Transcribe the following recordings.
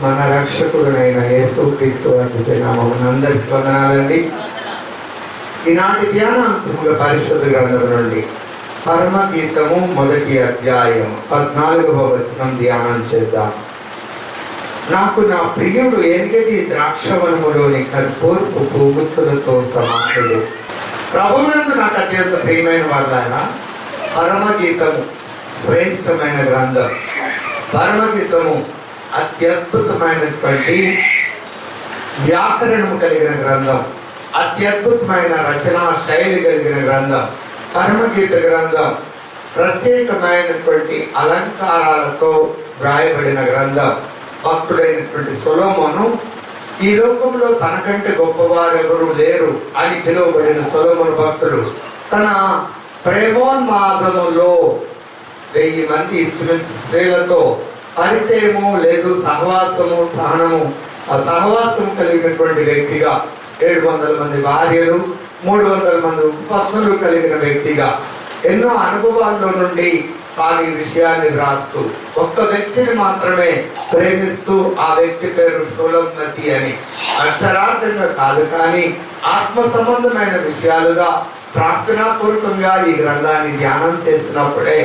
మన రక్షకుడునైన యేసుక్రీస్తు వారి నామమున అందరికీ వందనాలండి. ఈనాటి ధ్యానాంశముల పరిశుద్ధ గ్రంథం నుండి పరమగీతము 1వ అధ్యాయం 14వ వచనం ధ్యానం చేద్దాం. నాకు నా ప్రియుడు ఎనిగది ద్రాక్షవనములోని కర్పూరపు పువ్వులతో సమానుడు. ప్రభువునందు నాకు అత్యంత ప్రియమైన వాళ్ళైన పరమగీతము శ్రేష్టమైన గ్రంథం. పరమగీతము అత్యద్భుతమైనటువంటి వ్యాకరణము కలిగిన గ్రంథం, అత్యద్భుతమైన రచనా శైలి కలిగిన గ్రంథం. పరమగీత గ్రంథం ప్రత్యేకమైనటువంటి అలంకారాలతో వ్రాయబడిన గ్రంథం. భక్తుడైనటువంటి సొలొమోను ఈ లోకంలో తనకంటే గొప్పవారెవరు లేరు అని పిలువబడిన సొలొమోను భక్తుడు తన ప్రేమోన్మాదములో 1000 మంది ఇంచుమించు స్త్రీలతో పరిచయము లేదు, సహవాసము సహనము ఆ సహవాసము కలిగినటువంటి వ్యక్తిగా 700 మంది భార్యలు 300 మంది పత్నులు కలిగిన వ్యక్తిగా ఎన్నో అనుభవాల్లో నుండి తాను ఈ విషయాన్ని వ్రాస్తూ ఒక్క వ్యక్తిని మాత్రమే ప్రేమిస్తూ ఆ వ్యక్తి పేరు షోలోమ్నతి అని అక్షరార్థంగా కాదు కానీ ఆత్మ సంబంధమైన విషయాలుగా ప్రార్థనాపూర్వకంగా ఈ గ్రంథాన్ని ధ్యానం చేసినప్పుడే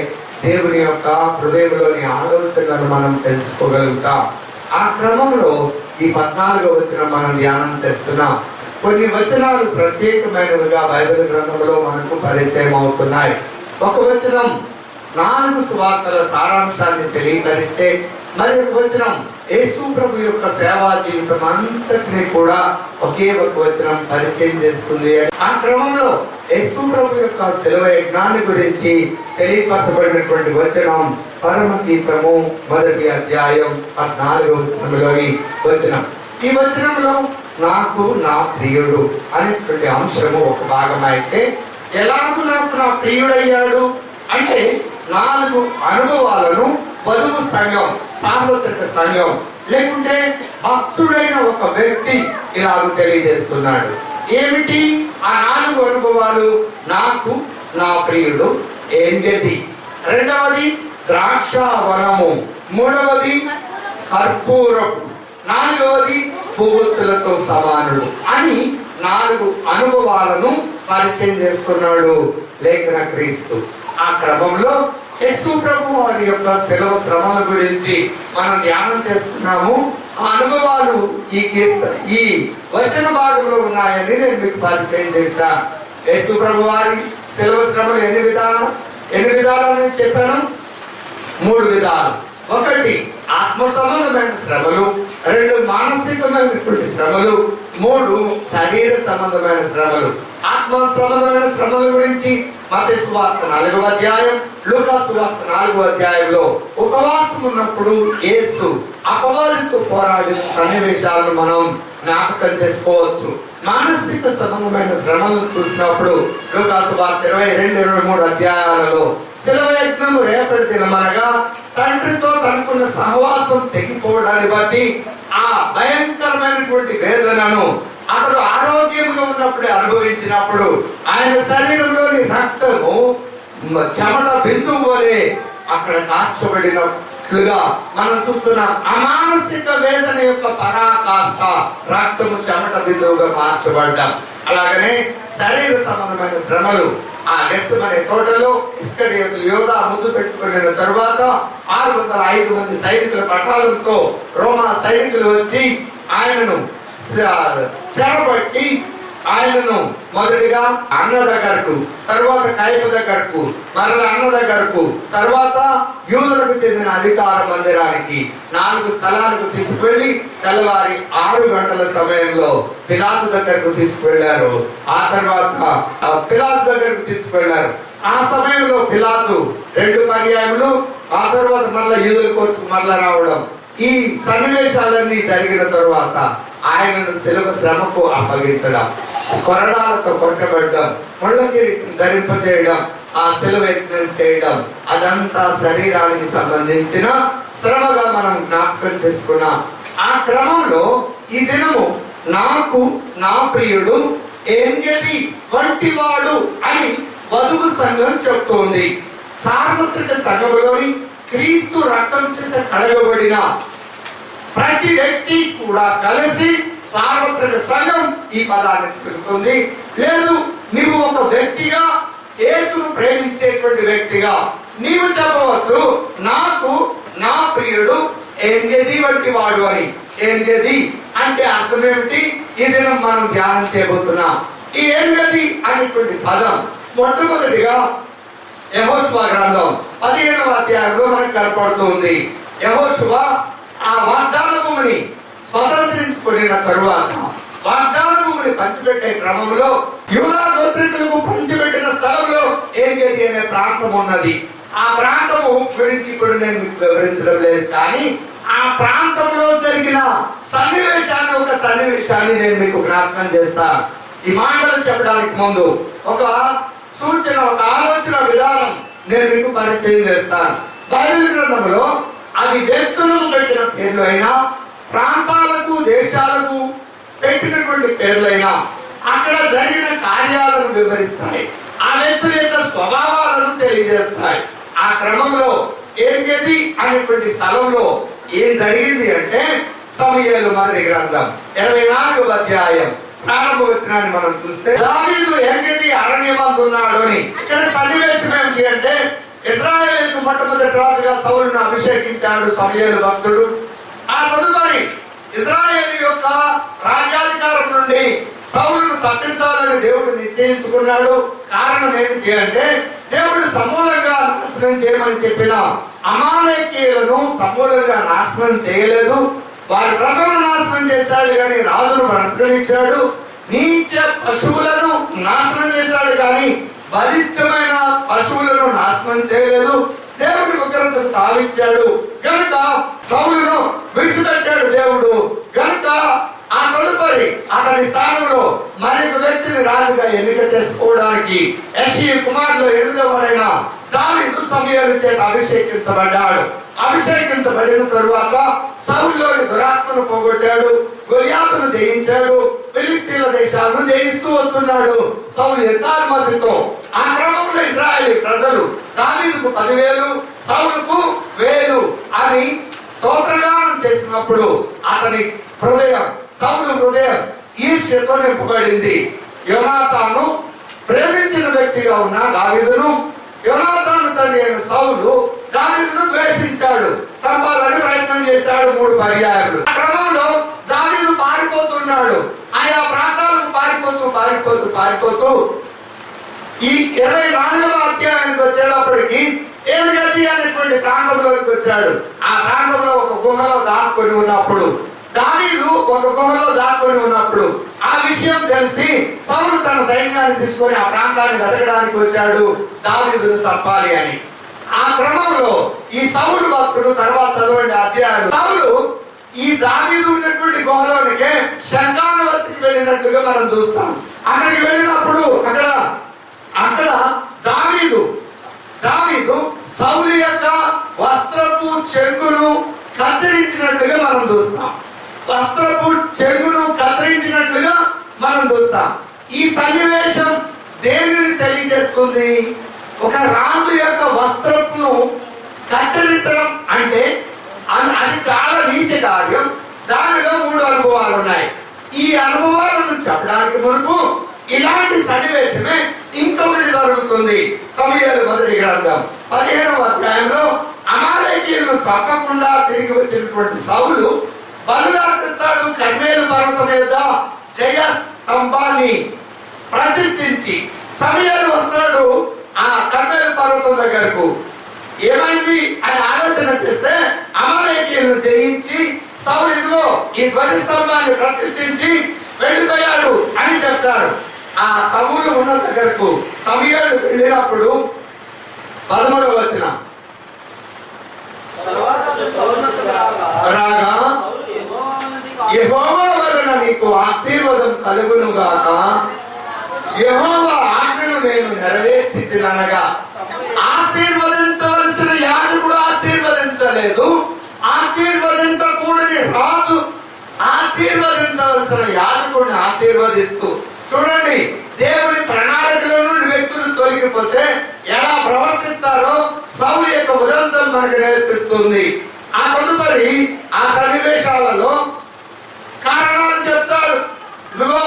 దేవుని యొక్క హృదయంలోని ఆలోచనలను మనం తెలుసుకోగలుగుతాం. ఆ క్రమంలో ఈ 14వ వచనం మనం ధ్యానం చేస్తున్నాం. కొన్ని వచనాలు ప్రత్యేకమైనవిగా బైబిల్ గ్రంథంలో మనకు పరిచయం అవుతున్నాయి. ఒక వచనం 4 సువార్తల సారాంశాన్ని తెలియపరిస్తే, మరి ఒక వచనం యేసు ప్రభు యొక్క సేవా జీవితం అంతటినీ కూడా ఒకే ఒక వచనం పరిచయం చేస్తుంది. ఆ క్రమంలో యేసు ప్రభు యొక్క శిలువ యజ్ఞాన్ని గురించి తెలియపరచబడినటువంటి వచనం పరమగీతము 1వ అధ్యాయం 14వ వచనంలోని వచనం. ఈ వచనంలో నాకు నా ప్రియుడు అనేటువంటి అంశము ఒక భాగం అయితే, ఎలాగూ నాకు నా ప్రియుడయ్యాడు అంటే 4 అనుభవాలను వధువు సంఘం, సార్వత్రిక సంఘం లేకుంటే భక్తుడైన ఒక వ్యక్తి ఇలాగ తెలియజేస్తున్నాడు. ఏమిటి ఆ 4 అనుభవాలు? నాకు నా ప్రియుడు ఏంగది, రెండవది ద్రాక్షవనము, మూడవది కర్పూరపు, 4వది పువ్వులతో సమానుడు అని 4 అనుభవాలను పరిచయం చేస్తున్నాడు లేఖన క్రీస్తు. ఆ క్రమంలో యేసు ప్రభు వారి యొక్క శిలువ శ్రమల గురించి మనం ధ్యానం చేస్తున్నాము. ఆ అనుభవాలు ఈ వచన భాగంలో ఉన్నాయని నేను మీకు పరిచయం చేశాను. యేసు ప్రభు వారి శిలువ శ్రమలు ఎన్ని విధాలు చెప్పాను? 3 విధాలు. 1 ఆత్మ సంబంధమైన శ్రమలు, 2 మానసికమైనటువంటి శ్రమలు, 3 శరీర సంబంధమైన శ్రమలు. ఆత్మ సంబంధమైన శ్రమల గురించి మత్తయి సువార్త 4వ అధ్యాయం, లూకా సువార్త 4వ అధ్యాయంలో ఉపవాసం ఉన్నప్పుడు యేసు అపవాదితో పోరాడిన సన్నివేశాలను మనం జ్ఞాపకం చేసుకోవచ్చు. మానసిక సంబంధమైన శ్రమలను చూసినప్పుడు లూకా సువార్త 22, 23 అధ్యాయాలలో శిలువ యజ్ఞం రేపటి దినమనగా తండ్రితో తనకున్న సహవాసం తెగిపోవడాన్ని బట్టి ఆ భయంకరమైనటువంటి వేదనను అతడు ఆరోగ్యంగా ఉన్నప్పుడే అనుభవించినప్పుడు ఆయన శరీరంలోని రక్తము చెమట బిందువు వలె అక్కడ కార్చబడినట్లుగా మనం చూస్తున్నాం. అమానసిక వేదన యొక్క పరాకాష్ఠ రక్తము చెమట బిందువుగా మార్చబడ్డాం. అలాగనే శరీర సంబంధమైన శ్రమలు ఆ గెత్సెమనే తోటలో ఇస్కరియోతు యోధా ముద్దు పెట్టుకున్న తరువాత 605 మంది సైనికుల పటాలంతో రోమా సైనికులు వచ్చి ఆయనను చెరబట్టి ఆయనను మొదటిగా అన్న దగ్గరకు, తర్వాత కైప దగ్గరకు, మరల అన్న దగ్గరకు, తర్వాత యూదులకు చెందిన అధికార మందిరానికి 4 స్థలాలకు తీసుకువెళ్ళి తెల్లవారి 6 గంటల సమయంలో పిలాతు దగ్గరకు తీసుకువెళ్ళారు. ఆ తర్వాత పిలాతు దగ్గరకు తీసుకువెళ్ళారు. ఆ సమయంలో పిలాతు 2 పర్యాయములు, ఆ తర్వాత మళ్ళా యూదుల కోర్టుకు మళ్ళా రావడం, ఈ సన్నివేశాలన్నీ జరిగిన తరువాత ఆయనను శిలువ శ్రమకు అప్పగించడం, కొరడాలతో కొట్టబడ్డం, ముళ్ళ కిరీటం ధరింపజేయడం, ఆ శిలువ యజ్ఞం చేయడం, అదంతా శరీరానికి సంబంధించిన శ్రమగా మనం జ్ఞాపకం చేసుకున్నాం. ఆ క్రమంలో ఈ దినము నాకు నా ప్రియుడు ఏంగది వంటివాడు అని వధువు సంఘం చెప్తోంది. సార్వత్రిక సంఘములోని క్రీస్తు రక్తం చేత కడగబడిన ప్రతి వ్యక్తి కూడా కలిసి సార్వత్రిక సంఘం ఈ పదాన్ని తెలుపుతుంది. లేదు, నీవు ఒక వ్యక్తిగా యేసును ప్రేమించేటువంటి వ్యక్తిగా నీవు చెప్పవచ్చు, నాకు నా ప్రియుడు ఏంగేది వంటి వాడు అని. ఏంగేది అంటే అర్థం ఏమిటి? ఈ దినం మనం ధ్యానం చేయబోతున్నాం. ఈ ఏంగది అనేటువంటి పదం మొట్టమొదటిగా యెహోషువ గ్రంథం 15వ అధ్యాయంలో మనకు కనపడుతుంది. యెహోషువ ఆ వాగ్దాన భూమిని స్వతంత్రించుకున్న తరువాత వాగ్దాన భూమిని పంచిపెట్టే క్రమంలో యూదా గోత్రికులకు పంచిపెట్టిన స్థలంలో ఏంగేది అనే ప్రాంతం ఉన్నది. ఆ ప్రాంతము గురించి ఇప్పుడు నేను మీకు వివరించడం లేదు, కానీ ఆ ప్రాంతంలో జరిగిన ఒక సన్నివేశాన్ని నేను మీకు జ్ఞాపకం చేస్తాను. ఈ మాటలు చెప్పడానికి ముందు ఒక సూచన, ఒక ఆలోచన విధానం నేను మీకు పరిచయం చేస్తాను. బైబిల్ గ్రంథంలో అది వ్యక్తులకు పెట్టిన పేర్లు అయినా, ప్రాంతాలకు దేశాలకు పెట్టినటువంటి పేర్లైనా అక్కడ జరిగిన కార్యాలను వివరిస్తాయి, ఆ వ్యక్తుల యొక్క స్వభావాలను తెలియజేస్తాయి. ఆ క్రమంలో ఏంగేది అనేటువంటి స్థలంలో ఏం జరిగింది అంటే, సమూయేలు మొదటి గ్రంథం 24వ అధ్యాయం ప్రారంభ వచనాన్ని మనం చూస్తే, దావీదు ఏంగేది అరణ్యమందు ఉన్నాడు అని. ఇక్కడ సన్నివేశం ఏమిటి అంటే, ఇశ్రాయేలుకు మొట్టమొదటి రాజుగా సౌలును అభిషేకించాడు సమూయేలు భక్తుడు. ఆ తదుపరి ఇశ్రాయేలు యొక్క రాజ్యాధికారం నుండి సౌలును తప్పించాలని దేవుడు నిశ్చయించుకున్నాడు. కారణం ఏమిటి అంటే, దేవుడు సమూలంగా నాశనం చేయమని చెప్పిన అమాలేకీయులను సమూలంగా నాశనం చేయలేదు. వారి ప్రజలను నాశనం చేశాడు కానీ రాజును బ్రతకనిచ్చాడు. నీచ పశువులను నాశనం చేశాడు కానీ బలిష్టమైన పశువులను నాశనం చేయలేదు. దేవుడి ఉగ్రతకు తావిచ్చాడు కనుక సౌలును విడిచిపెట్టాడు దేవుడు. కనుక ఆ తదుపరి అతని స్థానంలో మరొక వ్యక్తిని రాజుగా ఎన్నిక చేసుకోవడానికి యెష్షయి కుమారులో 8వ దావీదు సమూయేలు చేత అభిషేకించబడ్డాడు. అభిషేకించబడిన తరువాత సౌలులోని దురాత్మను పోగొట్టాడు, గొలియాతును జయించాడు, ఫిలిస్తీన్ల దేశాలను జయిస్తూ వస్తున్నాడు సౌలు యుద్ధానుమతితో. ఆ క్రమంలో ఇశ్రాయేలీ ప్రజలు దావీదుకు 10,000 సౌలుకు 1,000 అని స్తోత్రగానం చేసినప్పుడు అతని హృదయం, సౌలు హృదయం ఈర్ష్యతో నింపబడింది. యోనాతాను ప్రేమించిన వ్యక్తిగా ఉన్న దావీదును, యోనాతాను తండ్రి అయిన సౌలు దావీదును ద్వేషించాడు, చంపాలని ప్రయత్నం చేశాడు 3 పర్యాయాలు. ఆ క్రమంలో దావీదు పారిపోతున్నాడు. ఆయా ప్రాంతాలకు పారిపోతూ ఈ 24వ అధ్యాయానికి వచ్చేటప్పటికి ఏంగది అనేటువంటి ప్రాంతంలోకి వచ్చాడు. ఆ ప్రాంతంలో ఒక గుహలో దాక్కుని ఉన్నప్పుడు, దావీదు ఒక గుహలో దాక్కుని ఉన్నప్పుడు ఆ విషయం తెలిసి సౌలు తన సైన్యాన్ని తీసుకొని ఆ ప్రాంతాన్ని వెతకడానికి వచ్చాడు దావీదును చంపాలి అని. ఆ క్రమంలో ఈ సౌలు భక్తుడు, తర్వాత చదవండి అధ్యాయం, సౌలు ఈ దావీదు ఉన్నటువంటి గుహలోనికే శంఖానువర్తికి వెళ్ళినట్లుగా మనం చూస్తాం. అక్కడికి వెళ్ళినప్పుడు అక్కడ దావీదు సౌలు యొక్క వస్త్రపు చెంగును కత్తిరించినట్లుగా మనం చూస్తాం. ఈ సన్నివేశం దేనిని తెలియజేస్తుంది? ఒక రాజు యొక్క వస్త్రపును కత్తిరించడం అంటే అది చాలా నీచ కార్యం. దానిలో 3 అనుభవాలు ఉన్నాయి. ఈ అనుభవాలను చెప్పడానికి మునుపు ఇలాంటి సన్నివేశమే ఇంకొకటి జరుగుతుంది. సమూయేలు మొదటి గ్రంథం 15వ అధ్యాయంలో అమాలేకీయులను చంపకుండా తిరిగి వచ్చినటువంటి సౌలు బలులు అర్పిస్తాడు. కర్మేలు పర్వతం మీద జయ స్తంభాన్ని ప్రతిష్ఠించి సమూయేలు వస్తాడు ఆ కర్మేలు పర్వతం దగ్గరకు. ఏమైంది అని ఆలోచన చేస్తే అమాలేకీయులను జయించి సౌలు ఇదిగో ఈ ధ్వజస్తంభాన్ని ప్రతిష్ఠించి వెళ్ళిపోయాడు అని చెప్తారు. ఆ సౌలు ఉన్న దగ్గరకు సమూయేలు వెళ్ళినప్పుడు 13వ వచనం, రాగా యెహోవా వలన నీకు ఆశీర్వాదం కలుగును గాక, యెహోవా ఆజ్ఞను నేను నెరవేర్చితిననగా. ఆశీర్వదించవలసిన యాజకుడు ఆశీర్వదించలేదు, ఆశీర్వదించకూడని రాజు ఆశీర్వదించవలసిన యాజకుడిని ఆశీర్వదిస్తూ. చూడండి, దేవుని ప్రణాళికలో నుండి వ్యక్తులు తొలగిపోతే ఎలా ప్రవర్తిస్తారో సౌలు యొక్క ఉదంతం మనకు నేర్పిస్తుంది. ఆ తదుపరి ఆ సన్నివేశాలలో కారణాలు చెప్తాడు. ఇదిగో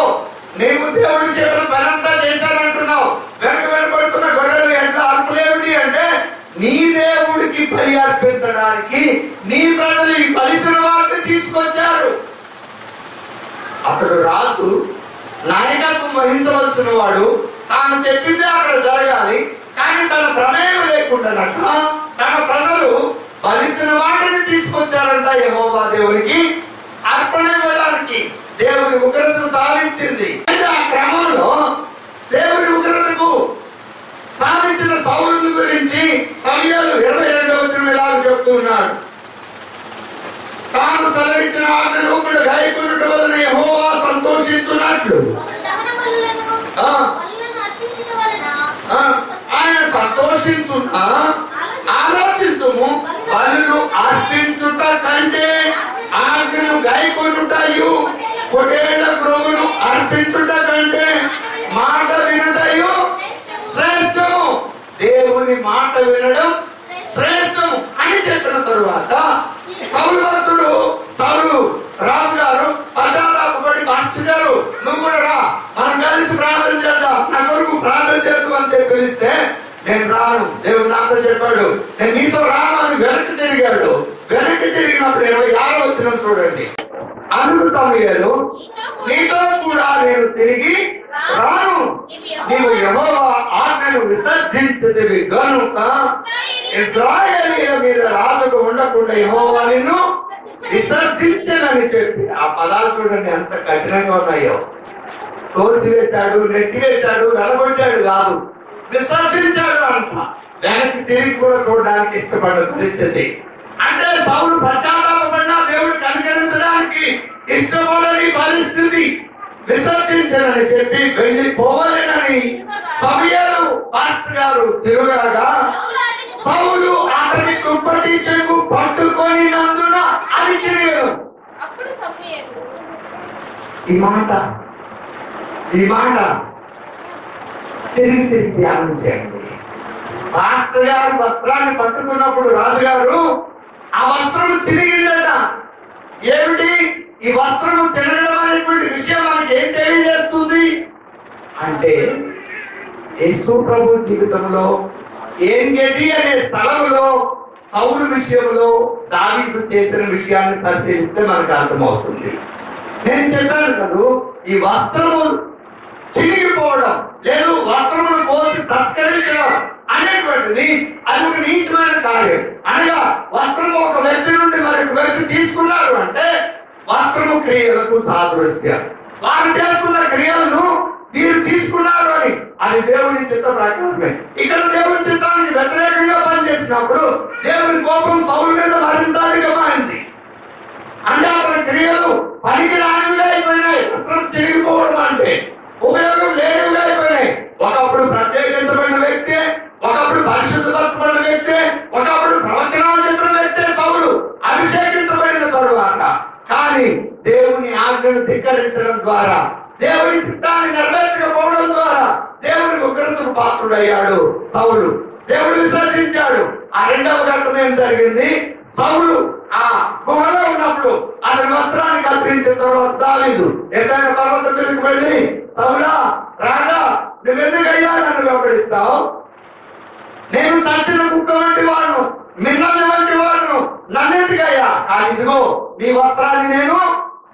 నీవు దేవుడు చెప్పిన పనంతా చేశానంటున్నావు, వెనక వెనబడుతున్న గొర్రెలు ఎట్లా అర్పలేమిటి అంటే, నీ దేవుడికి బలి అర్పించడానికి నీ ప్రజలు ఈ బలిసిన వాటిని తీసుకొచ్చారు. అతడు రాజు నాయకత్వం వహించవలసిన వాడు, తాను చెప్పిందే అక్కడ జరగాలి. కానీ తన ప్రమేయం లేకుండానట తన ప్రజలు బలిసిన వాటిని తీసుకొచ్చారంట యెహోవా దేవునికి అర్పణ ఇవ్వడానికి. దేవుని ఉగ్రతను తావించింది. ఆ క్రమంలో దేవుని ఉగ్రతకు తావించిన సౌలుని గురించి సమూయేలు 22వ వచనం ఇలాగ చెప్తున్నాడు. తాను సెలవిచ్చిన ఆజ్ఞను ఒకడు గాయకునుట వలన యెహోవా సంతోషించున్నట్లు ఆయన సంతోషించున్నా ఆలోచించుము. బలులు అర్పించుట కంటే ఆజ్ఞను గాయకునుటయు పొటేళ్ల క్రొవ్వును అర్పించుట కంటే మాట వినుటయు శ్రేష్టము. దేవుని మాట వినడం శ్రేష్టము అని చెప్పిన తరువాత సౌలు భక్తుడు సౌలు రాజు గారు పశ్చాత్తాపపడి, మాస్టర్ గారు నువ్వు కూడా రా, మనం కలిసి ప్రార్థన చేద్దాం, నా కొరకు ప్రార్థన చేద్దాం అని చెప్పి పిలిస్తే, నేను రాను, దేవుడు నాతో చెప్పాడు, నేను నీతో రాను అని వెనక్కి తిరిగాడు. వెనక్కి తిరిగినప్పుడు 26వ వచనం చూడండి. అందుకు సమూయేలు, నీతో కూడా నేను తిరిగి రాను, నీవు యెహోవా ఆజ్ఞను విసర్జించితివి గనుక ఇశ్రాయేలీయుల మీద రాజుగా ఉండకుండా యెహోవా నిన్ను విసర్జించనని చెప్పి. ఆ పదాలు చూడండి ఎంత కఠినంగా ఉన్నాయో. తోసివేశాడు, నెట్టివేశాడు, వెలగొట్టాడు కాదు, విసర్జించాడు అంట. వెనక్కి తిరిగి కూడా చూడడానికి ఇష్టపడ్డ పరిస్థితి. అంటే సౌలు పశ్చాత్తాపపడినా దేవుడు కనికరించడానికి ఇష్టపడని పరిస్థితి. విసర్జించనని చెప్పి వెళ్ళిపోవలేనని సమూయేలు పాస్టర్ గారు తిరుగగా సౌలు అతని కుంపటి చెంగు పట్టుకొని నందున అది తిరిగాడు. ఈ మాట తిరిగి ధ్యానం చేయండి. మాస్టర్ గారు వస్త్రాన్ని పట్టుకున్నప్పుడు రాజుగారు ఆ వస్త్రం చిరిగిందట. ఏమిటి ఈ వస్త్రం తిరగడం అనేటువంటి విషయం మనకి ఏం తెలియజేస్తుంది అంటే, యేసు ప్రభు జీవితంలో ఏంగెది అనే స్థలంలో సౌలు విషయంలో దావీదు చేసిన విషయాన్ని పరిశీలిస్తే మనకు అర్థమవుతుంది. నేను చెప్పాను కదా, ఈ వస్త్రము చిరిగిపోవడం లేదు, వస్త్రమును కోసి తస్కరించడం అనేటువంటిది అది ఒక నీచమైన కార్యం. అనగా వస్త్రము ఒక వ్యక్తి నుండి మరొక వ్యక్తి తీసుకున్నారు అంటే వస్త్రము క్రియలకు సాదృశ్యం. వారు చేస్తున్న క్రియలను మీరు తీసుకున్నారు అని అది దేవుని చిత్త ప్రకారమే. ఇక్కడ దేవుని చిత్తానికి వ్యతిరేకంగా పనిచేసినప్పుడు దేవుని కోపం సౌలు మీద మరింత అధికమైంది. అంటే అతని క్రియలు పనికి రానివిగా అయిపోయినాయి. వస్త్రం చిరిగిపోవడం అంటే ఉపయోగం లేనివిగా అయిపోయినాయి. ఒకప్పుడు ప్రత్యేకించబడిన వ్యక్తే, ఒకప్పుడు పరిశుద్ధపరచబడిన వ్యక్తే, ఒకప్పుడు ప్రవచనాలు చెప్పిన వ్యక్తే సౌలు అభిషేకించబడిన తరువాత. కానీ దేవుని ఆజ్ఞను ధిక్కరించడం ద్వారా, దేవుని చిత్తాన్ని నెరవేర్చకపోవడం ద్వారా దేవుని ఉగ్రతకు పాత్రుడయ్యాడు సౌలు. దేవుడు విసర్జించాడు. ఆ రెండవ ఘట్టం ఏం జరిగింది? సౌలు ఆ గుహలో ఉన్నప్పుడు అతని వస్త్రాన్ని కల్పించిన తర్వాత దావీదు ఎక్కడైనా పర్వతం మీదకి వెళ్ళి, సౌలా రాజా నువ్వెందుకయ్యా నన్ను వెంబడిస్తావు? నేను చచ్చిన కుక్క వంటి వాడు, మిన్నల్ని వంటి వాడు, నన్నెందుకయ్యా? కానీ ఇదిగో నీ వస్త్రాన్ని నేను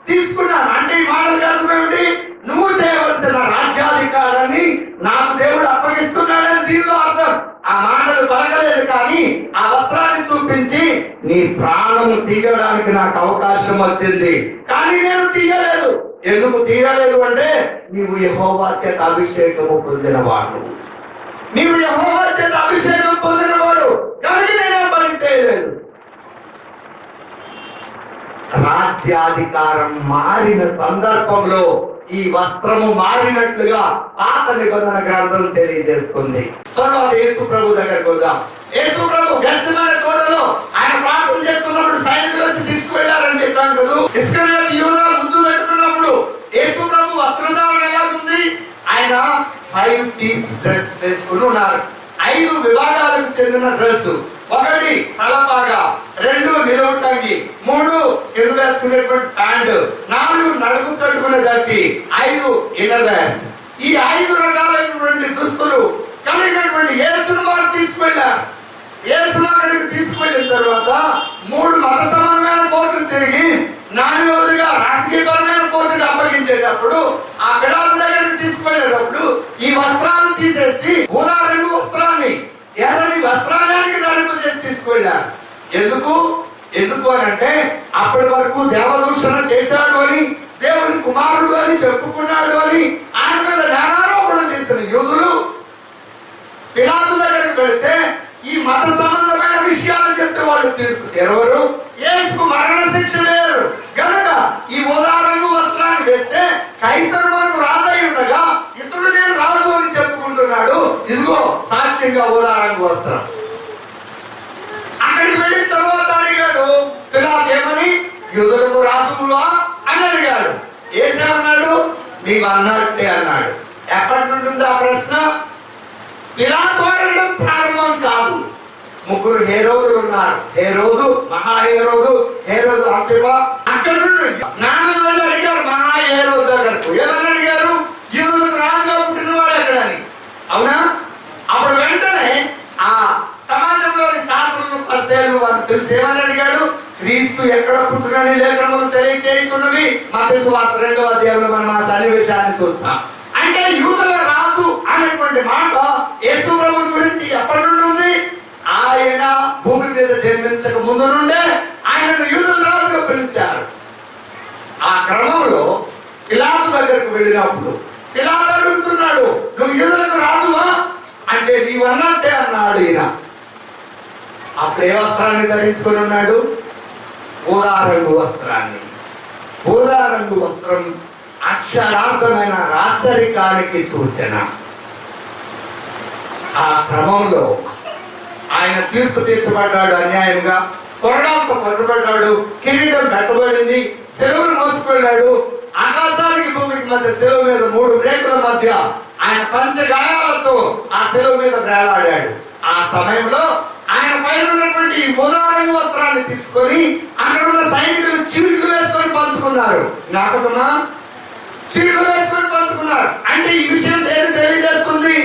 తీసుకున్నాను. అంటే ఈ మాటలకు అర్థం ఏమిటి? నువ్వు చేయవలసిన రాజ్యాధికారాన్ని నాకు దేవుడు అప్పగిస్తున్నాడని దీనిలో అర్థం. ఆ మాటలు పలకలేదు కానీ ఆ వస్త్రాన్ని చూపించి నీ ప్రాణము తీయడానికి నాకు అవకాశం వచ్చింది, కానీ నేను తీయలేదు. ఎందుకు తీయలేదు అంటే నీవు యెహోవా చేత అభిషేకము పొందినవాడు, నీవు యెహోవా చేత అభిషేకం పొందినవాడు, కానీ నేను బలి చేయలేదు. రాజ్యాధికారం మారిన సందర్భంలో ఈ వస్త్రము మారినట్లుగా పాత నిబంధన గ్రంథం తెలియజేస్తుంది. తర్వాత యేసు ప్రభు దగ్గరకు వద్దాం. యేసు ప్రభు గెత్సేమనే తోటలో ఆయన ప్రార్థన చేస్తున్నప్పుడు సైనికులు వచ్చి తీసుకువెళ్లారని చెప్పాను కదా. ఇస్కరియోతు యూదా ముద్దు పెట్టుకున్నప్పుడు యేసు ప్రభు వస్త్రధారణ ఎలా ఉంది? ఆయన 5 పీస్ డ్రెస్ వేసుకుని ఉన్నారు. 5 విభాగాలకు చెందిన డ్రెస్. 1 తలపాగా, 2 నిలువుట, ప్యాంటు, 4 నడుము కట్టుకునే దట్టి, 5 ఇన్నర్ వేర్స్. ఈ 5 రకాలైనటువంటి దుస్తులు కలిగినటువంటి యేసును వారు తీసుకెళ్లారు. యేసును అక్కడికి తీసుకెళ్లిన తర్వాత 3 మత సమానమైన కోర్టులు తిరిగి 4వదిగా రాజకీయపరమైన కోర్టుకు అప్పగించేటప్పుడు ఆ పిలాతు దగ్గరికి తీసుకెళ్లేటప్పుడు ఈ వస్త్రాలు తీసేసి ఊదా రంగు వస్త్రాన్ని ఎర్రని వస్త్రానికి ధరింపజేసి తీసుకెళ్లారు. ఎందుకు అని అంటే అప్పటి వరకు దేవదూషణ చేశాడు అని, దేవుని కుమారుడు అని చెప్పుకున్నాడు అని ఆయన మీద నేరారోపణ చేసిన యూదులు పిలాతు దగ్గరికి వెళితే ఈ మత సంబంధమైన విషయాలు చెప్తే వాళ్ళు తీర్పు తెరవరు, యేసుకు మరణ శిక్ష వేరు గనుక ఈ ఊదా రంగు వస్త్రాన్ని వేస్తే కైసరు మనకు రాజై ఉండగా ఇతడు నేను రాజు అని చెప్పుకుంటున్నాడు. ఇదిగో సాక్ష్యంగా ఊదా రంగు వస్త్రం. అక్కడికి వెళ్ళిన తర్వాత అడిగాడు పిలాతు, ఏమని? యూదులకు రాజువా అని అడిగాడు. యేసేమన్నాడు? నీవు అన్నట్టే అన్నాడు. ఎప్పటి నుండి ఉంది ఆ ప్రశ్న? పిలాతు అడగడం ప్రారంభం కాదు. 3 హేరోదులు ఉన్నారు. హేరోదు, మహా హేరోదు, హేరోదు అంతిపా. అక్కడి నుండి 4 మంది అడిగారు మహా హేరోదు దగ్గరకు. ఏమని అడిగారు? యూదులకు రాజుగా పుట్టినవాడు ఎక్కడని. అవునా? అప్పుడు వెంటనే ఆ సమాజంలోని శాస్త్రులను పరిశీలన వారు తెలిసి ఏమని అడిగాడు? క్రీస్తు ఎక్కడ పుట్టినని లేఖనములు తెలియజేయుచున్నవి. మత్తయి సువార్త 2వ అధ్యాయంలో మనం ఆ సన్నివేశాన్ని చూస్తాం. అంటే యూదుల రాజు అనేటువంటి మాట యేసు ప్రభువుని గురించి ఎప్పటి నుండి ఉంది? ఆయన భూమి మీద జన్మించక ముందు నుండే ఆయనను యూదుల రాజుగా పిలిచారు. ఆ క్రమంలో పిలాతు దగ్గరకు వెళ్ళినప్పుడు పిలాతు అడుగుతున్నాడు, నువ్వు యూదులకు రాజువా అంటే నీవన్నట్టే అన్నాడు ఈయన. అప్పుడు ఏ వస్త్రాన్ని ధరించుకొని ఉన్నాడు? ఊదా రంగు వస్త్రాన్ని. ఊదా రంగు వస్త్రం అక్షరార్థమైన రాచరికానికి సూచన. ఆ క్రమంలో ఆయన తీర్పు తీర్చబడ్డాడు అన్యాయంగా, కొరడాలతో కొట్టబడ్డాడు, కిరీటం పెట్టబడింది, సెలవును మోసుకెళ్ళాడు. ఆకాశానికి భూమికి మధ్య సెలవు మీద 3 రేకుల మధ్య ఆయన పంచగాయాలతో ఆ సెలవు మీద వేలాడాడు. ఆ సమయంలో ఆయన పైన ఉన్నటువంటి ఊదా రంగు వస్త్రాన్ని తీసుకొని అక్కడ ఉన్న సైనికులు చీట్లు వేసుకొని పంచుకున్నారు. జ్ఞాపకమా? చీట్లు వేసుకొని పంచుకున్నారు. అంటే ఈ విషయం దేని తెలియజేస్తుంది?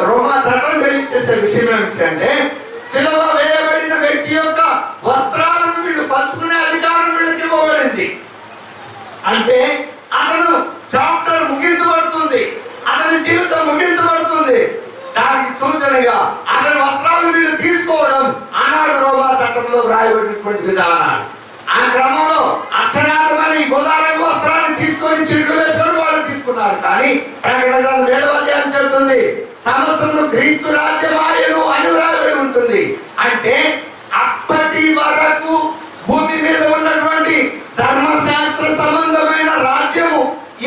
రోమా చట్టం తెలియజేసే విషయం ఏమిటంటే సిలువ వేయబడిన వ్యక్తి యొక్క వస్త్రాలను వీళ్ళు పంచుకునే అధికారం వీళ్ళకి ఇవ్వబడింది. అంటే అతను చాప్టర్ ముగించబడుతుంది, అతని జీవితం ముగించబడుతుంది. దానికి సూచనగా అతని వస్త్రాలు వీళ్ళు తీసుకోవడం ఆనాడు రోమా చట్టంలో వ్రాయబడినటువంటి విధానాలు. ఆ క్రమంలో అక్షరార్థమైన ఈ ఊదా రంగు వస్త్రాన్ని తీసుకొని చీట్లు వేసుకొని వాళ్ళు తీసుకున్నారు. కానీ ప్రకటన గ్రంథం 7వ అధ్యాయం చెబుతుంది సమస్తము క్రీస్తు రాజ్యమాయను అని వ్రాయబడి ఉంటుంది. అంటే అప్పటి వరకు భూమి మీద ఉన్నటువంటి ధర్మశాస్త్ర సంబంధమైన రాజ్యము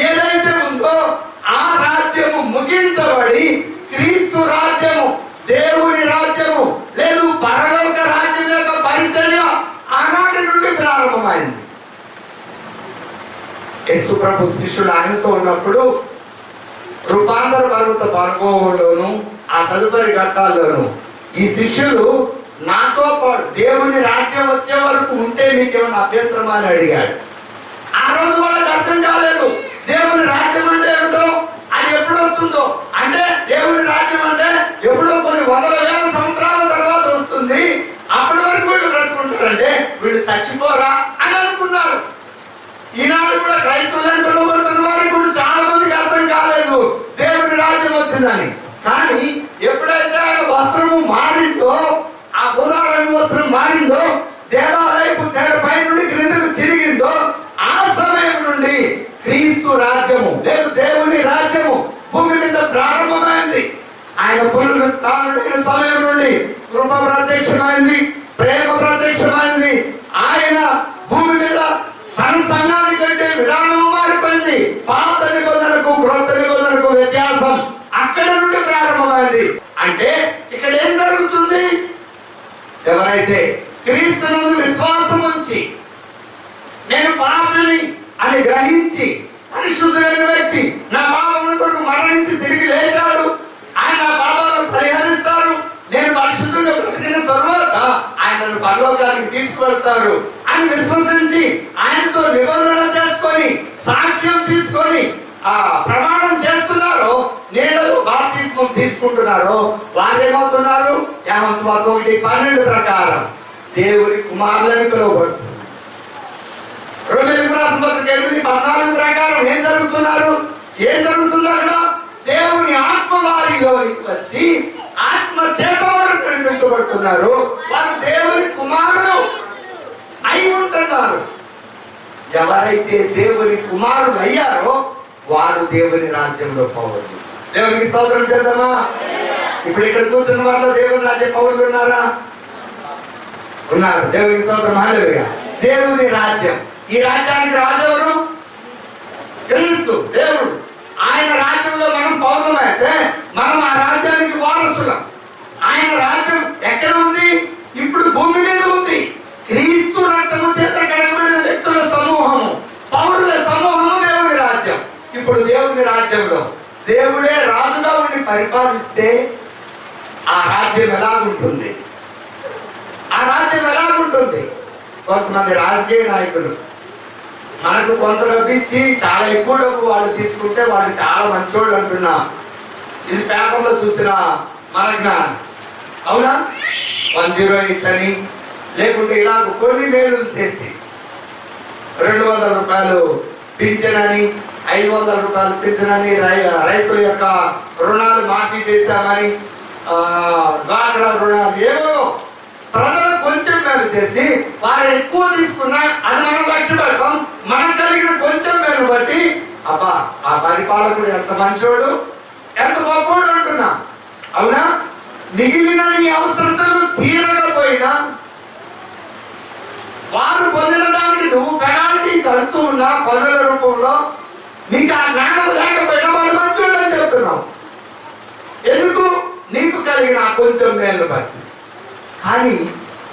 ఏదైతే ఉందో ఆ రాజ్యము ముగించబడి క్రీస్తు రాజ్యము, దేవుని రాజ్యము లేదు పరలోక రాజ్యం యొక్క పరిచర్య ఆనాటి నుండి ప్రారంభమైంది. యేసు ప్రభు శిష్యులు ఆయనతో ఉన్నప్పుడు రూపాంతర పర్వత అనుభవంలోను ఆ తదుపరి ఘట్టాల్లోను ఈ శిష్యులు నాతో పాటు దేవుని రాజ్యం వచ్చే వరకు ఉంటే నీకేమన్నా అభ్యంతరమా అని అడిగాడు. ఆ రోజు వాళ్ళకి అర్థం కాలేదు దేవుని రాజ్యం అంటే ఏమిటో, అది ఎప్పుడు వస్తుందో. అంటే దేవుని రాజ్యం అంటే ఎప్పుడో కొన్ని 100,000 సంవత్సరాల తర్వాత వస్తుంది, అప్పటి వరకు వీళ్ళు బ్రతుకుంటారంటే వీళ్ళు చచ్చిపోరా అని అనుకున్నారు. ఈనాడు కూడా క్రైస్తవులను పిలువబడుతున్న వారికి కూడా చాలా మందికి అర్థం కాలేదు దేవుని రాజ్యం వచ్చిందని. కానీ ఎప్పుడైతే ఆయన వస్త్రము మారిందో, ఆ ఊదా రంగు వస్త్రం మారిందో, దేవాలయపు తెరపై నుండి క్రిందకు చిరిగిందో, ఆ సమయం నుండి క్రీస్తు రాజ్యము లేదు దేవుని రాజ్యము భూమి మీద ప్రారంభమైంది. ఆయన పునరుత్థానుడైన సమయం నుండి కృప ప్రత్యక్షమైంది, ప్రేమ ప్రత్యక్షమైంది. ఆయన భూమి మీద తన సంఘాన్ని కంటే విధానం మారిపోయింది. పాత నిబంధనకు క్రొత్త నిబంధనకు వ్యత్యాసం అక్కడ నుండి ప్రారంభమైంది. అంటే ఇక్కడ ఏం జరుగుతుంది? ఎవరైతే క్రీస్తునందు విశ్వాసం ఉంచి నేను పాపిని అని గ్రహించి పరిశుద్ధుడైన వ్యక్తి నా పాపముల కొరకు మరణించి తిరిగి లేచాడు, ఆయన నా పాపాలను పరిహరిస్తారు, నేను పరిశుద్ధంగా బ్రతికిన తరువాత ఆయనను పరలోకానికి తీసుకువెళ్తారు అని విశ్వసించి ఆయనతో నిబంధన చేసుకొని సాక్ష్యం తీసుకొని ఆ ప్రమాణం చేస్తున్నారో, నీళ్ళలో బాప్తిస్మం తీసుకుంటున్నారో, వారేమవుతున్నారు? యోహాను సువార్త 1:12 ప్రకారం దేవుని కుమారులని పిలువబడుతున్నారు. రోమీయులకు రాసిన పత్రిక 8:14 ప్రకారం ఏం జరుగుతున్నారు? ఏం జరుగుతుంది అక్కడ? దేవుని ఆత్మ వారిలోకి వచ్చి ఆత్మ చేత వారు నడిపించబడుతున్నారు. వారు దేవుని కుమారుడు అయి ఉంటున్నారు. ఎవరైతే దేవుని కుమారులు అయ్యారో వారు దేవుని రాజ్యంలో పౌరులు. దేవునికి స్తోత్రం చేద్దామా? ఇప్పుడు ఇక్కడ కూర్చున్న వాళ్ళు దేవుని రాజ్య పౌరులు ఉన్నారా? ఉన్నారు. దేవునికి స్తోత్రం. హల్లెలూయా. దేవుని రాజ్యం. ఈ రాజ్యానికి రాజు ఎవరు? క్రీస్తు దేవుడు. ఆయన రాజ్యంలో మనం పౌరులమైతే మనం ఆ రాజ్యానికి వారసులం. ఆయన రాజ్యం ఎక్కడ ఉంది? ఇప్పుడు భూమి మీద ఉంది. క్రీస్తు రక్తము చేత కడగబడిన వ్యక్తుల సమూహము, పౌరుల సమూహము దేవుని రాజ్యం. ఇప్పుడు దేవుని రాజ్యంలో దేవుడే రాజుగా ఉండి పరిపాలిస్తే ఆ రాజ్యం ఎలాగుంటుంది? ఆ రాజ్యం ఎలాగుంటుంది? కొంతమంది రాజకీయ నాయకులు మనకు కొంత డబ్బు ఇచ్చి చాలా ఎక్కువ డబ్బు వాళ్ళు తీసుకుంటే వాళ్ళు చాలా మంచోళ్ళు అంటున్నాం. ఇది పేపర్లో చూసిన మన జ్ఞానం. అవునా? 108 అని లేకుంటే ఇలా కొన్ని మేలు చేసి 200 రూపాయలు పింఛనని, 500 రూపాయలు పింఛనని, రైతుల యొక్క రుణాలు మాఫీ చేశామని, డ్వాక్రా రుణాలు, ఏవో ప్రజలు కొంచెం మేలు చేసి వారు ఎక్కువ తీసుకున్నా అది మనం లక్ష్య పెడతాం. మనకు కలిగిన కొంచెం మేలు బట్టి అబ్బా ఆ పరిపాలకుడు ఎంత మంచోడు, ఎంత గొప్పోడు అంటున్నా. అవునా? మిగిలిన నీ అవసరతలు తీరకపోయినా వారు పొందిన దానికి నువ్వు పెనాల్టీ కడుతూ ఉన్నా పన్నుల రూపంలో, నీకు ఆ జ్ఞానం లేకపోయినా వాళ్ళు మంచోడు అని చెప్తున్నావు. ఎందుకు? నీకు కలిగిన కొంచెం మేలు బట్టి. కానీ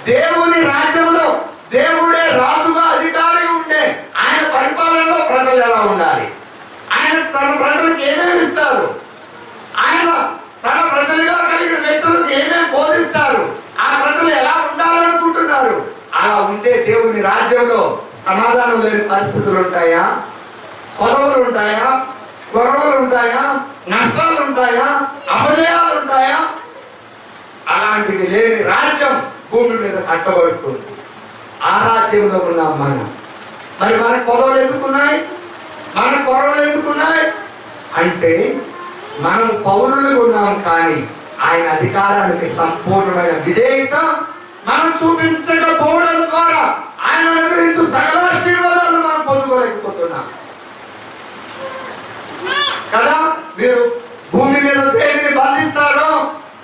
దేవుని రాజ్యంలో దేవుడే రాజుగా అధికారిగా ఉంటే ఆయన పరిపాలనలో ప్రజలు ఎలా ఉండాలి? ఆయన తన ప్రజలకు ఏమేమి ఇస్తారు? ఆయన తన ప్రజలుగా కలిగిన వ్యక్తులకు ఏమేమి బోధిస్తారు? ఆ ప్రజలు ఎలా ఉండాలనుకుంటున్నారు? అలా ఉంటే దేవుని రాజ్యంలో సమాధానం లేని పరిస్థితులు ఉంటాయా? కొలవలు ఉంటాయా? గొడవలు ఉంటాయా? నష్టాలు ఉంటాయా? అపజయాలు ఉంటాయా? అలాంటివి లేని రాజ్యం భూమి మీద కట్టబడుతుంది. ఆ రాజ్యంలో ఉన్నాం మనం. మరి మన కొలవలు ఎందుకున్నాయి? మన కొరవలు ఎందుకున్నాయి అంటే మనం పౌరులు ఉన్నాం, కానీ ఆయన అధికారానికి సంపూర్ణమైన విధేయత మనం చూపించకపోవడం ద్వారా ఆయన గురించి సకల ఆశీర్వాదాలు మనం పొందుకోలేకపోతున్నాం కదా. మీరు భూమి మీద దేనిని బంధిస్తారో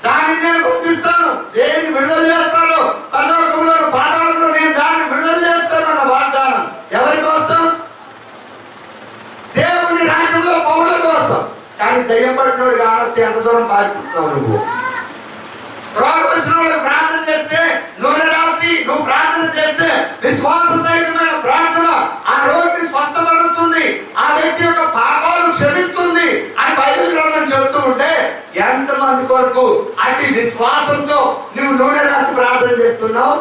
దాన్ని నేను బంధిస్తాను, దేన్ని విడుదల చేస్తాను, పరలోకంలో పాతాళంలో నేను దాన్ని విడుదల చేస్తాను అన్న వాగ్దానం ఎవరి కోసం? దేవుని రాజ్యంలో పౌరుల కోసం. కానీ దయ్యం పడినోడు కానొస్తే ఎంత దూరం పారిపోతున్నావు నువ్వు? రోగం వచ్చిన వాళ్ళకి ప్రార్థన చేస్తే, నూనె రాసి నువ్వు ప్రార్థన చేస్తే విశ్వాస సహితమైన ప్రార్థన ఆ రోగిని స్వస్థపరుస్తుంది, ఆ వ్యక్తి యొక్క పాపాలు క్షమిస్తుంది అని బైబిల్ గ్రంథం చెబుతూ ఉంటే ఎంతమంది కొరకు అతి విశ్వాసంతో నువ్వు నూనె రాసి ప్రార్థన చేస్తున్నావు?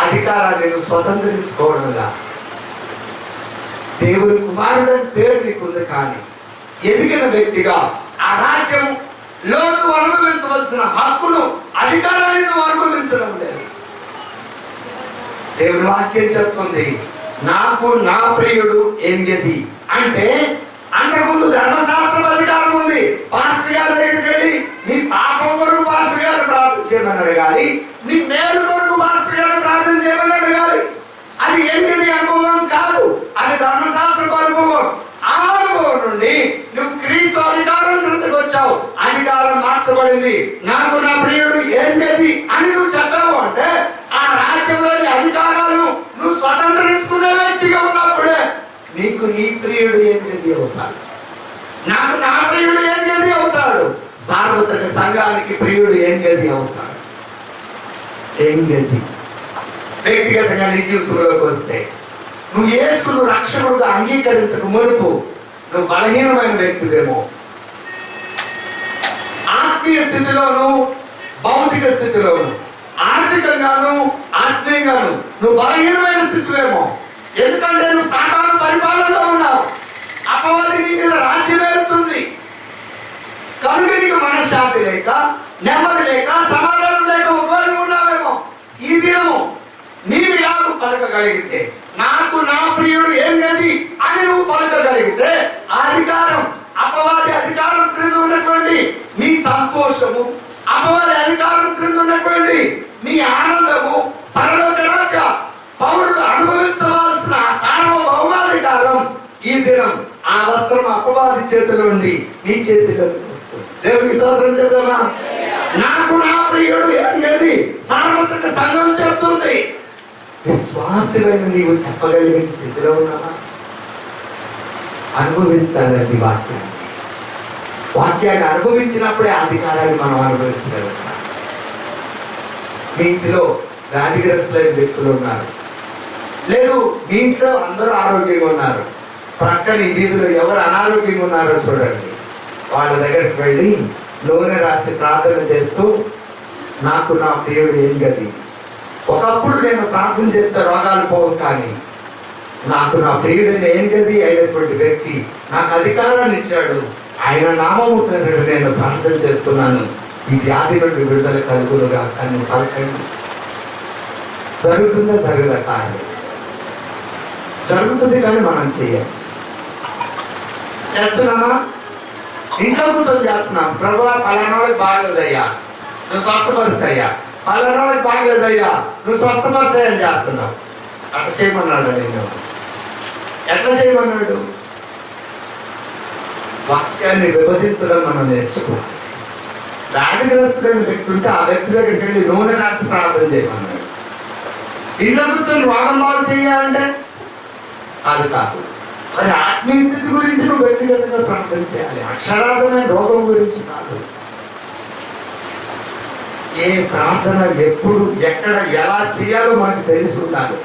అధికారాన్ని నువ్వు స్వతంత్రించుకోవడంగా దేవుని కుమారుడు అని పేరు నీకుంది, కానీ ఎదిగిన వ్యక్తిగా ఆ రాజ్యం లోను అనుభవించవలసిన హక్కును, అధికారాన్ని నువ్వు అనుభవించడం లేదు. దేవుని వాక్యం చెప్తుంది, నాకు నా ప్రియుడు ఎంగది అంటే అంతకుముందు ధర్మశాస్త్రం అధికారం ఉంది. పాస్టర్ గారి దగ్గరికి వెళ్ళి నీ పాపం కొరకు పాస్టర్ గారు ప్రార్థన చేయమని అడగాలి, నీ మేలు కొరకు పాస్టర్ గారు ప్రార్థన చేయమని అడగాలి. అది ఎంగది అనుభవం కాదు, అది ధర్మశాస్త్రపు అనుభవం. ఆ అనుభవం నుండి నువ్వు క్రీస్తు అధికారం క్రిందకు వచ్చావు, అధికారం మార్చబడింది. నాకు నా ప్రియుడు ఏంటది అని నువ్వు చెప్పావు అంటే ఆ రాజ్యంలోని అధికారాలను నువ్వు స్వతంత్రించుకునే వ్యక్తిగా ఉన్నప్పుడే నీకు నీ ప్రియుడు ఏంటది అవుతాడు, నాకు నా ప్రియుడు ఏంటది అవుతాడు, సార్వత్రిక సంఘానికి ప్రియుడు ఏంటది అవుతాడు. ఏంటది వ్యక్తిగతంగా నీ జీవితంలోకి వస్తే నువ్వు యేసును రక్షకుడుగా అంగీకరించక మునుపు నువ్వు బలహీనమైన వ్యక్తివేమో. ఆత్మీయ స్థితిలోను భౌతిక స్థితిలోను ఆర్థికంగాను ఆత్మీయంగాను నువ్వు బలహీనమైన స్థితివేమో. ఎందుకంటే నువ్వు సాతాను పరిపాలనలో ఉన్నావు, అపవాది నీ మీద రాజ్యం వెళ్తుంది. కనుక నీకు మనశ్శాంతి లేక, నెమ్మది లేక, సమాధానం లేక ఉపయోగం ఉన్నావేమో. ఈ దినము నీవు ఇలాగ పలకగలిగితే, నాకు నా ప్రియుడు ఏం గది అని నువ్వు పలకగలిగితే, ఆ అధికారం, అపవాది అధికారం క్రింద ఉన్నటువంటి నీ సంతోషము, అపవాది అధికారం క్రింద ఉన్నటువంటి నీ ఆనందము, పరలోక రాజ్య పౌరులు అనుభవించవలసిన సార్వభౌమాధికారం ఈ దినం ఆ వస్త్రం అపవాది చేతిలో ఉండి నీ చేతిలో వస్తుంది. దేవునికి స్తోత్రం చేద్దామా? నాకు నా ప్రియుడు అనేది సార్వత్రిక సంఘం చెప్తుంది. విశ్వాసమైన నీవు చెప్పగలిగిన స్థితిలో ఉన్నావా? అనుభవించాలండి వాక్యాన్ని. వాక్యాన్ని అనుభవించినప్పుడే అధికారాన్ని మనం అనుభవించగలుగుతాం. మీ ఇంటిలో వ్యాధిగ్రస్తులైన వ్యక్తులు ఉన్నారు, లేదు మీ ఇంట్లో అందరూ ఆరోగ్యంగా ఉన్నారు, ప్రక్కని వీధిలో ఎవరు అనారోగ్యంగా ఉన్నారో చూడండి. వాళ్ళ దగ్గరికి వెళ్ళి నూనె రాసి ప్రార్థన చేస్తూ, నాకు నా ప్రియుడు ఏం గది. ఒకప్పుడు నేను ప్రార్థన చేస్తే రోగాలు పోవు, కానీ నాకు నా ప్రియుడు ఏం గది అయినటువంటి వ్యక్తి నాకు అధికారాన్ని ఇచ్చాడు, ఆయన నామము పేరిట నేను ప్రార్థన చేస్తున్నాను, ఈ వ్యాధి నుండి విడుదల కలుగులుగా. కానీ పలకండి. జరుగుతుందా? జరగదా? కానీ జరుగుతుంది, కానీ మనం చేయాలి. చేస్తున్నామా? ఇంట్లో కూర్చొని చేస్తున్నాం. ప్రభువా పలానా వాళ్ళకి బాగలేదయ్యా, నువ్వు స్వస్థపరుచయ్యా, పలానా వాళ్ళకి బాగలేదయ్యా, నువ్వు స్వస్థపరుచని చేస్తున్నావు. అట్లా చేయమన్నాడు. నేను ఎట్లా చేయమన్నాడు? వాక్యాన్ని విభజించడం మనం నేర్చుకోవాలి. వ్యాధిగ్రస్తుడైన వ్యక్తి ఉంటే ఆ వ్యక్తి దగ్గరికి వెళ్ళి నూనె రాసి ప్రార్థన చేయమన్నాడు. ఇంట్లో కూర్చొని రోగం బాగు చేయాలంటే అది కాదు. మరి ఆత్మీయ స్థితి గురించి నువ్వు వ్యక్తిగతంగా ప్రార్థన చేయాలి, అక్షరార్థమైన రోగం గురించి కాదు. ఏ ప్రార్థన ఎప్పుడు ఎక్కడ ఎలా చేయాలో మనకు తెలిసి ఉండాలి.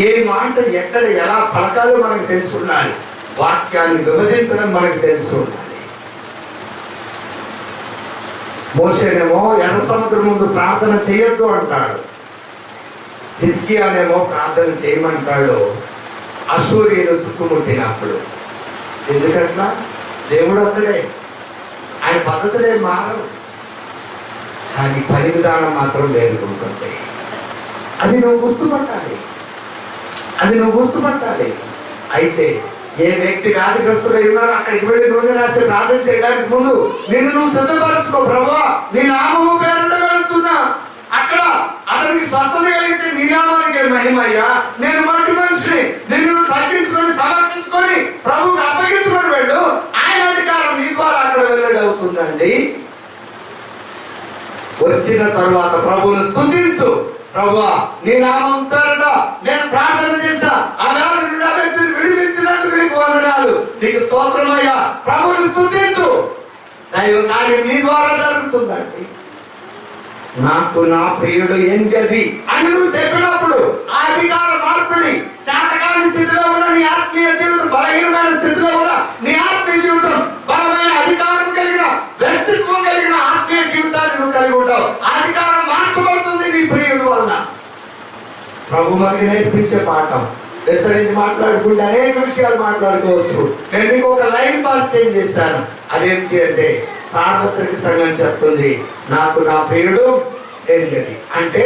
ఏ మాట ఎక్కడ ఎలా పలకాలో మనకు తెలిసి ఉండాలి. వాక్యాన్ని విభజించడం మనకు తెలిసి ఉండాలి. మోషేనేమో ఎర్ర సముద్రం ముందు ప్రార్థన చేయొద్దు అంటాడు, హిజ్కియానేమో ప్రార్థన చేయమంటాడు అశ్షూరీయులు చుట్టుముట్టినప్పుడు. ఎందుకట్లా? దేవుడు ఒక్కడే, ఆయన పద్ధతులే మారవు, కానీ పని విధానం మాత్రం వేడుకుంటుంది. అది నువ్వు గుర్తుపట్టాలి, అది నువ్వు గుర్తుపట్టాలి. అయితే ఏ వ్యక్తి వ్యాధిగ్రస్తుడై ఉన్నారో అక్కడికి వెళ్ళి నూనె రాసి ప్రార్థన చేయడానికి ముందు నిన్ను నువ్వు సిద్ధపరచుకో. ప్రభువా నీ నామము పేరుట వెళుతున్నా, అక్కడ అతనికి స్వస్థత కలిగితే నీ నామానికి మహిమయ్యా. నేను మట్టి మనిషిని, నిన్ను తగ్గించుకొని సమర్పించుకొని ప్రభువుకి అప్పగించుకొని వెళ్ళు. ఆయన అధికారం నీ ద్వారా అక్కడ వెల్లడి అవుతుందండి. వచ్చిన తర్వాత ప్రభువును స్తుతించు. ప్రభువా నీ నామం పేరుట నేను ప్రార్థన చేశా, ఆ వ్యాధి నుండి ఆ వ్యక్తిని విడిపించినందుకు నీకు వందనాలు, నీకు స్తోత్రమయ్యా. ప్రభువును స్తుతించు. దైవ కార్యం నీ ద్వారా జరుగుతుందండి. నాకు నా ప్రియుడు ఏం గది అని నువ్వు చెప్పినప్పుడు ఆ అధికార మార్పిడి, చేతకాని స్థితిలో ఉన్న నీ ఆత్మీయ జీవితం, బలహీనమైన స్థితిలో ఉన్న నీ ఆత్మీయ జీవితం, బలమైన అధికారం కలిగిన వ్యక్తిత్వం కలిగిన ఆత్మీయ జీవితాన్ని నువ్వు కలిగి ఉంటావు. అధికారం మార్చబడుతుంది నీ ప్రియుడు వల్ల. ప్రభు మనకి నేర్పించే పాఠం. విస్తరించి మాట్లాడుకుంటే అనేక విషయాలు మాట్లాడుకోవచ్చు. నేను నీకు ఒక లైన్ పాస్ చేంజ్ చేశాను. అదేంటి అంటే సార్వత్రిక సంఘం చెప్తుంది, నాకు నా ప్రియుడు ఏంటది అంటే,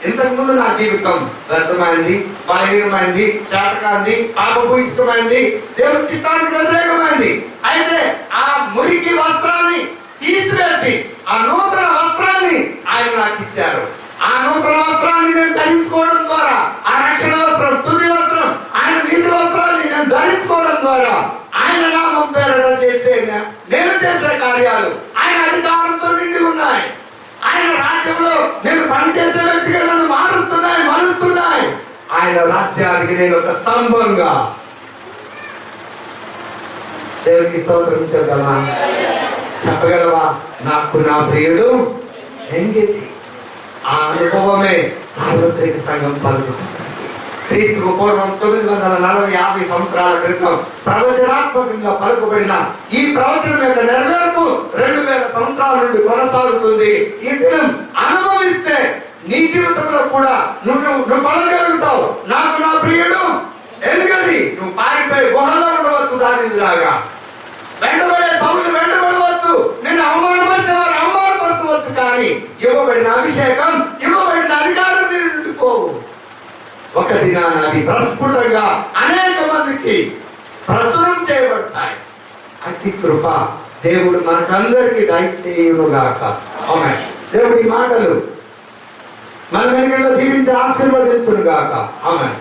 ఇంతకు ముందు నా జీవితం వ్యర్థమైంది, బలహీనమైంది, చేతకాంది, పాపపు ఇష్టమైంది, దేవుని చిత్తానికి వ్యతిరేకమైంది. అయితే ఆ మురికి వస్త్రాన్ని తీసివేసి ఆ నూతన వస్త్రాన్ని ఆయన నాకు ఇచ్చారు. ఆ నూతన వస్త్రాన్ని నేను ధరించుకోవడం ద్వారా, ఆ రక్షణ వస్త్రం, తుది వస్త్రం, ఆయన నీతి వస్త్రాన్ని నేను ధరించుకోవడం ద్వారా ఆయన నామం పేరుట చేసే నేను చేసే కార్యాలు ఆయన అధికారంతో నిండి ఉన్నాయి. ఆయన రాజ్యంలో నేను పనిచేసే వ్యక్తిగా నన్ను మారుస్తున్నాయి, మలుస్తున్నాయి. ఆయన రాజ్యానికి నేను ఒక స్తంభంగా. దేవునికి స్తోత్రం చెప్పగలవా? చెప్పగలవా? నాకు నా ప్రియుడు ఎంగేది. ఆ అనుభవమే సార్వత్రిక సంఘం పలుకుతుంది. క్రీస్తుకు పూర్వం 940-50 సంవత్సరాల క్రితం ప్రవచనాత్మకంగా పలుకుబడిన ఈ ప్రవచనం యొక్క నెరవేర్పు 2000 సంవత్సరాల నుండి కొనసాగుతుంది. ఈ దినం అనుభవిస్తే నీ జీవితంలో కూడా నువ్వు పడగలుగుతావు. నాకు నా ప్రియుడు ఎందుకని నువ్వు పారిపోయి గుహల్లో ఉండవచ్చు, దానిలాగా వెంటబడే సౌలు వెంటబడవచ్చు, నిన్ను అవమానపరిచేవారు అవమానపరచవచ్చు, కానీ ఇవ్వబడిన అభిషేకం, ఇవ్వబడిన అధికారం నీ నుండి పోవు. ఒక దినాన అవి ప్రస్ఫుటంగా అనేక మందికి ప్రచురం చేయబడతాయి. అతి కృప దేవుడు మనకందరికీ దయచేయునుగాక. ఆమేన్. దేవుడి మాటలు మన వెనుకలో దీవించి ఆశీర్వదించునుగాక. ఆమేన్.